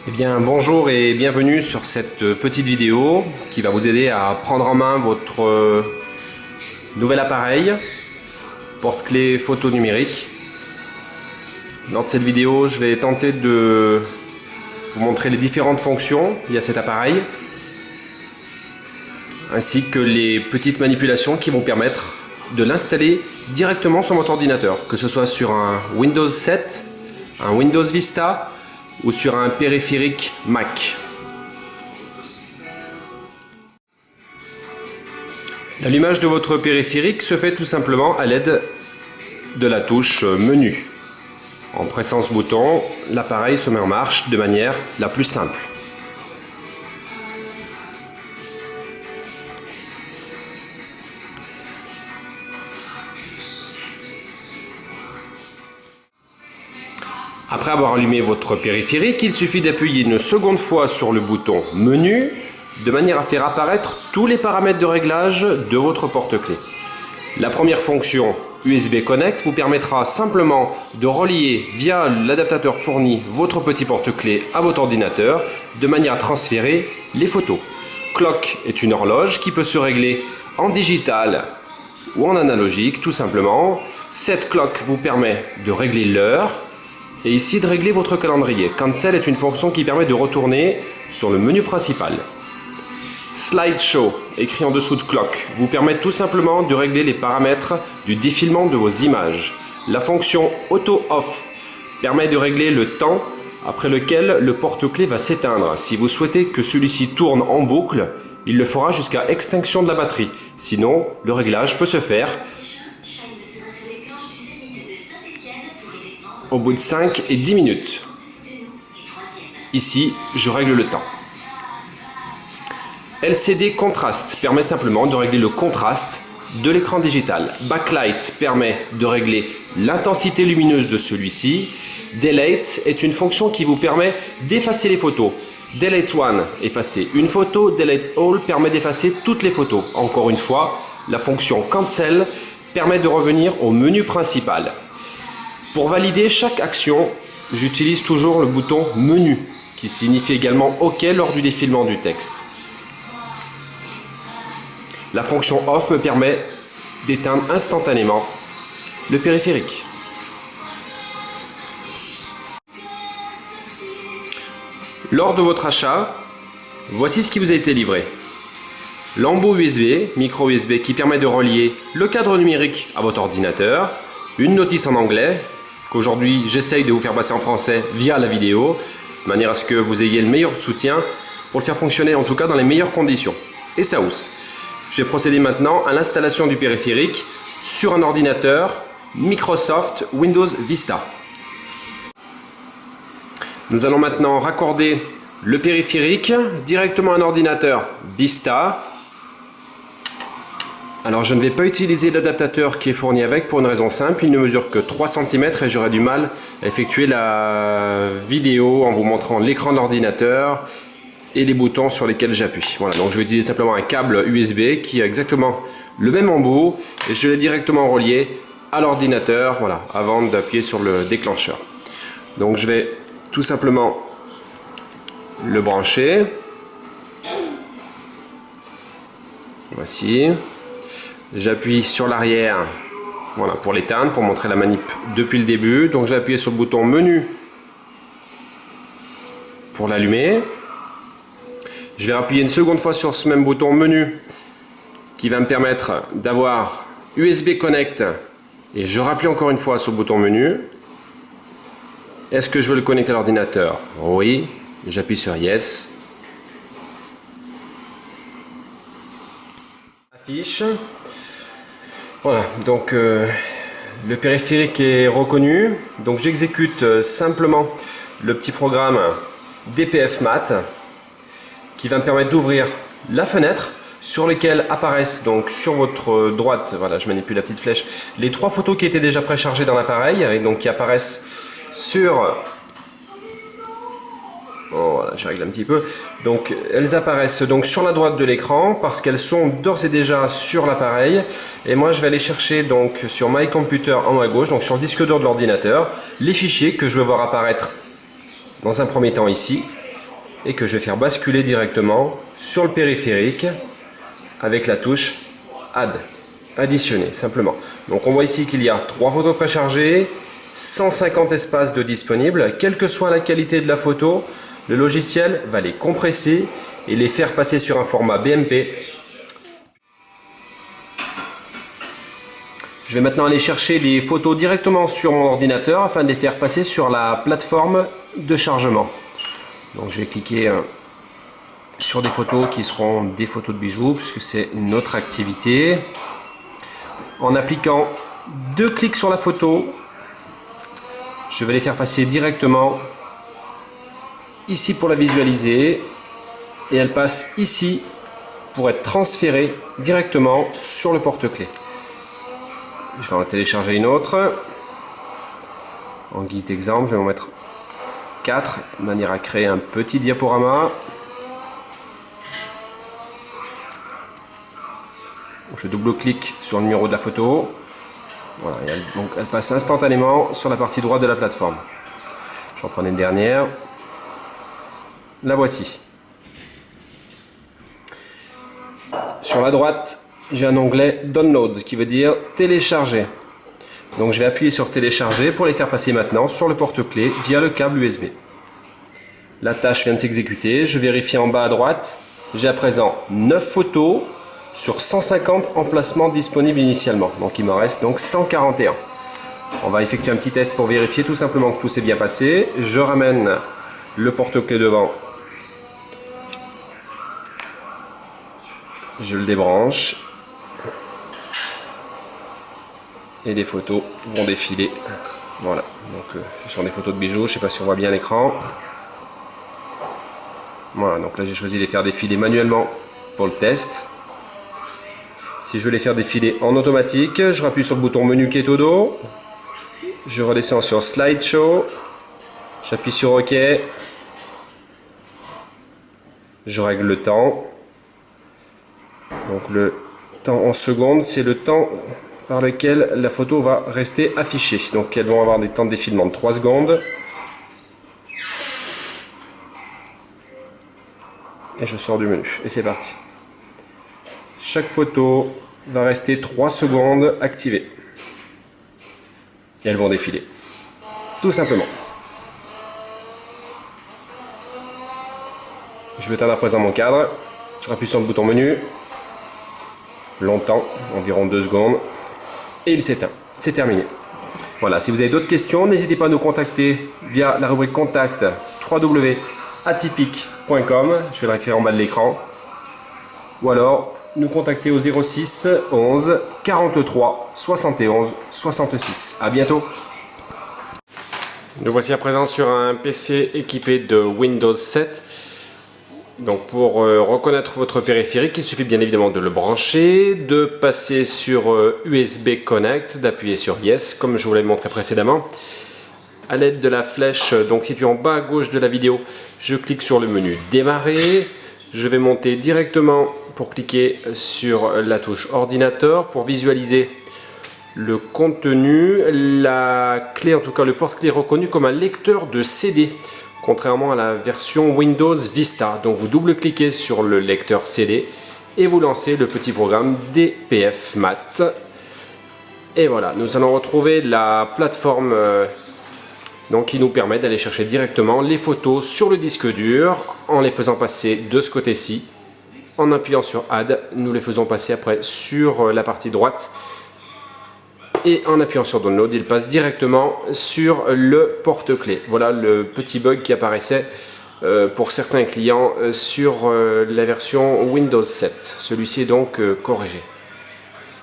Eh bien, bonjour et bienvenue sur cette petite vidéo qui va vous aider à prendre en main votre nouvel appareil porte-clés photo numérique. Lors de cette vidéo, je vais tenter de vous montrer les différentes fonctions liées à cet appareil ainsi que les petites manipulations qui vont permettre de l'installer directement sur votre ordinateur, que ce soit sur un Windows 7, un Windows Vista ou sur un périphérique Mac. L'allumage de votre périphérique se fait tout simplement à l'aide de la touche menu. En pressant ce bouton, l'appareil se met en marche de manière la plus simple. Après avoir allumé votre périphérique, il suffit d'appuyer une seconde fois sur le bouton menu de manière à faire apparaître tous les paramètres de réglage de votre porte-clés. La première fonction USB Connect vous permettra simplement de relier via l'adaptateur fourni votre petit porte-clés à votre ordinateur de manière à transférer les photos. Clock est une horloge qui peut se régler en digital ou en analogique tout simplement. Set Clock vous permet de régler l'heure et ici de régler votre calendrier. Cancel est une fonction qui permet de retourner sur le menu principal. Slideshow, écrit en dessous de Clock, vous permet tout simplement de régler les paramètres du défilement de vos images. La fonction Auto Off permet de régler le temps après lequel le porte-clés va s'éteindre. Si vous souhaitez que celui-ci tourne en boucle, il le fera jusqu'à extinction de la batterie. Sinon, le réglage peut se faire au bout de 5 et 10 minutes. Ici, je règle le temps. LCD Contrast permet simplement de régler le contraste de l'écran digital. Backlight permet de régler l'intensité lumineuse de celui-ci. Delete est une fonction qui vous permet d'effacer les photos. Delete One, effacer une photo. Delete All permet d'effacer toutes les photos. Encore une fois, la fonction Cancel permet de revenir au menu principal. Pour valider chaque action, j'utilise toujours le bouton menu, qui signifie également OK lors du défilement du texte. La fonction Off me permet d'éteindre instantanément le périphérique. Lors de votre achat, voici ce qui vous a été livré. L'embout USB, micro USB qui permet de relier le cadre numérique à votre ordinateur, une notice en anglais, qu'aujourd'hui j'essaye de vous faire passer en français via la vidéo, de manière à ce que vous ayez le meilleur soutien pour le faire fonctionner en tout cas dans les meilleures conditions. Et ça housse. Je vais procéder maintenant à l'installation du périphérique sur un ordinateur Microsoft Windows Vista. Nous allons maintenant raccorder le périphérique directement à un ordinateur Vista. Alors je ne vais pas utiliser l'adaptateur qui est fourni avec pour une raison simple, il ne mesure que 3 cm et j'aurai du mal à effectuer la vidéo en vous montrant l'écran de l'ordinateur et les boutons sur lesquels j'appuie. Voilà, donc je vais utiliser simplement un câble USB qui a exactement le même embout et je l'ai directement relié à l'ordinateur, voilà, avant d'appuyer sur le déclencheur. Donc je vais tout simplement le brancher. Voici. J'appuie sur l'arrière, voilà, pour l'éteindre, pour montrer la manip depuis le début. Donc j'ai appuyé sur le bouton menu pour l'allumer. Je vais appuyer une seconde fois sur ce même bouton menu qui va me permettre d'avoir USB Connect et je rappuie encore une fois sur le bouton menu. Est-ce que je veux le connecter à l'ordinateur? Oui, j'appuie sur Yes. Affiche. Voilà, donc le périphérique est reconnu. Donc j'exécute simplement le petit programme DPF Mat qui va me permettre d'ouvrir la fenêtre sur lesquelles apparaissent donc sur votre droite, voilà, je manipule la petite flèche, les 3 photos qui étaient déjà préchargées dans l'appareil et donc qui apparaissent sur... Oh, voilà, je règle un petit peu. Donc elles apparaissent donc sur la droite de l'écran parce qu'elles sont d'ores et déjà sur l'appareil. Et moi je vais aller chercher donc sur My Computer en haut à gauche, donc sur le disque dur de l'ordinateur, les fichiers que je veux voir apparaître dans un premier temps ici. et que je vais faire basculer directement sur le périphérique avec la touche Add, additionner simplement. Donc on voit ici qu'il y a 3 photos préchargées, 150 espaces de disponibles. Quelle que soit la qualité de la photo, le logiciel va les compresser et les faire passer sur un format BMP. Je vais maintenant aller chercher les photos directement sur mon ordinateur afin de les faire passer sur la plateforme de chargement. Donc je vais cliquer sur des photos qui seront des photos de bijoux puisque c'est notre activité. En appliquant 2 clics sur la photo, je vais les faire passer directement ici pour la visualiser et elle passe ici pour être transférée directement sur le porte-clés. Je vais en télécharger une autre. En guise d'exemple, je vais en mettre 4 de manière à créer un petit diaporama. Je double-clique sur le numéro de la photo. Voilà, donc elle passe instantanément sur la partie droite de la plateforme. J'en prends une dernière. La voici. Sur la droite, j'ai un onglet Download qui veut dire télécharger. Donc je vais appuyer sur télécharger pour les faire passer maintenant sur le porte-clés via le câble USB. La tâche vient de s'exécuter. Je vérifie en bas à droite. J'ai à présent 9 photos sur 150 emplacements disponibles initialement. Donc il m'en reste donc 141. On va effectuer un petit test pour vérifier tout simplement que tout s'est bien passé. Je ramène le porte-clés devant. Je le débranche. Et les photos vont défiler. Voilà, donc ce sont des photos de bijoux. Je ne sais pas si on voit bien l'écran. Voilà, donc là j'ai choisi de les faire défiler manuellement pour le test. Si je veux les faire défiler en automatique, je rappuie sur le bouton menu qui est au dos. Je redescends sur Slideshow. J'appuie sur OK. Je règle le temps. Donc le temps en secondes, c'est le temps par lequel la photo va rester affichée. Donc elles vont avoir des temps de défilement de 3 secondes. Et je sors du menu. Et c'est parti. Chaque photo va rester 3 secondes activée. Et elles vont défiler. Tout simplement. Je vais éteindre à présent mon cadre. Je rappuie sur le bouton menu. Longtemps, environ 2 secondes. Et il s'éteint. C'est terminé. Voilà, si vous avez d'autres questions, n'hésitez pas à nous contacter via la rubrique contact www.atypique.com. Je vais le réécrire en bas de l'écran. Ou alors, nous contacter au 06 11 43 71 66. À bientôt. Nous voici à présent sur un PC équipé de Windows 7. Donc pour reconnaître votre périphérique, il suffit bien évidemment de le brancher, de passer sur USB Connect, d'appuyer sur Yes, comme je vous l'ai montré précédemment. À l'aide de la flèche donc située en bas à gauche de la vidéo, je clique sur le menu Démarrer. Je vais monter directement pour cliquer sur la touche Ordinateur pour visualiser le contenu. La clé, en tout cas le porte-clés reconnu comme un lecteur de CD. Contrairement à la version Windows Vista. Donc vous double-cliquez sur le lecteur CD et vous lancez le petit programme DPF Math. Et voilà, nous allons retrouver la plateforme donc, qui nous permet d'aller chercher directement les photos sur le disque dur en les faisant passer de ce côté-ci. En appuyant sur Add, nous les faisons passer après sur la partie droite. Et en appuyant sur Download, il passe directement sur le porte-clés. Voilà le petit bug qui apparaissait pour certains clients sur la version Windows 7. Celui-ci est donc corrigé.